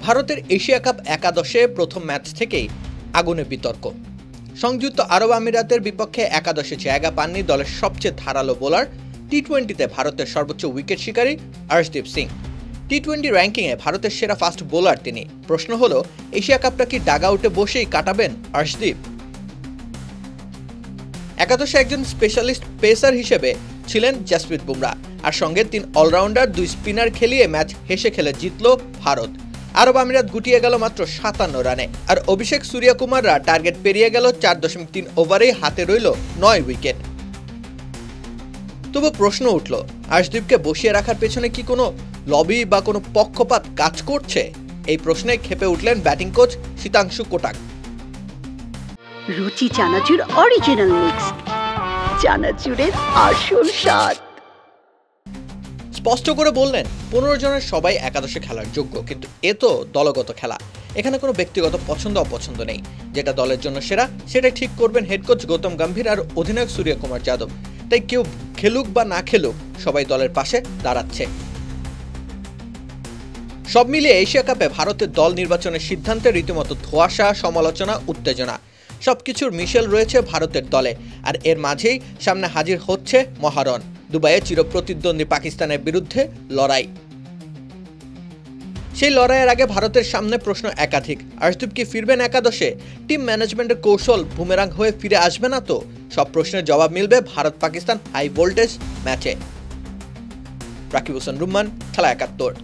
ভারতের Asia cup একাদশে প্রথম ম্যাচ থেকেই আগুনে বিতর্ক। সংযুক্ত আরব আমিরাতের বিপক্ষে একাদশে জায়গা পাননি দলের সবচেয়ে ধারালো বোলার, টি-20তে ভারতের সর্বোচ্চ উইকেট শিকারী আর্শদীপ সিং। টি-20 র্যাঙ্কিংয়ে ভারতের সেরা ফাস্ট বোলার তিনি। প্রশ্ন হলো, এশিয়া কাপটা কি ডাগআউটে বসেই কাটাবেন আর্শদীপ? একাদশে একজন স্পেশালিস্ট পেসার হিসেবে ছিলেন জসপ্রীত বুমরা, আর সঙ্গে 3 অলরাউন্ডার 2 স্পিনার খেলিয়ে ম্যাচ হেসে খেলে জিতল ভারত। আরব আমিরাত গুটিয়ে গেল মাত্র 57 রানে, আর অভিষেক সূর্যকুমাররা টার্গেট পেরিয়ে গেল 4.3 ওভারেই হাতে রইল 9 উইকেট। তবু প্রশ্ন উঠল, আর্শদীপকে বসিয়ে রাখার পেছনে কি কোনো লবি বা কোনো পক্ষপাত কাজ করছে? এই প্রশ্নে ক্ষেপে উঠলেন ব্যাটিং কোচ শীতাংশু কোটাক। রুচি চানাচুর অরিজিনাল মিক্স, চানাচুরের আসল স্বাদ। স্পষ্ট করে বললেন, 15 জনের সবাই একাদশে খেলার যোগ্য, কিন্তু এ তো দলগত খেলা। এখানে কোনো ব্যক্তিগত পছন্দ অপছন্দ নেই। যেটা দলের জন্য সেরা সেটাই ঠিক করবেন হেড কোচ গৌতম গম্ভীর আর অধিনায়ক সূর্যকুমার যাদব। তাই কেউ খেলুক বা না খেলুক, সবাই দলের পাশে দাঁড়াচ্ছে। সব মিলিয়ে এশিয়া কাপে ভারতের দল নির্বাচনের সিদ্ধান্তে রীতিমতো ধোঁয়াশা, সমালোচনা, উত্তেজনা সবকিছুর মিশেল রয়েছে ভারতের দলে। আর এর মাঝেই সামনে হাজির হচ্ছে মহারণ, দুবাইয়ে চিরপ্রতিদ্বন্দ্বী পাকিস্তানের বিরুদ্ধে লড়াই। সেই লড়াইয়ের আগে ভারতের সামনে প্রশ্ন একাধিক। আর্শদীপ কি ফিরবেন একাদশে? টিম ম্যানেজমেন্টের কৌশল বুমেরাং হয়ে ফিরে আসবে না তো? সব প্রশ্নের জবাব মিলবে ভারত পাকিস্তান হাই ভোল্টেজ ম্যাচে। রাকিব হোসেন রুম্মান, খেলা ৭১।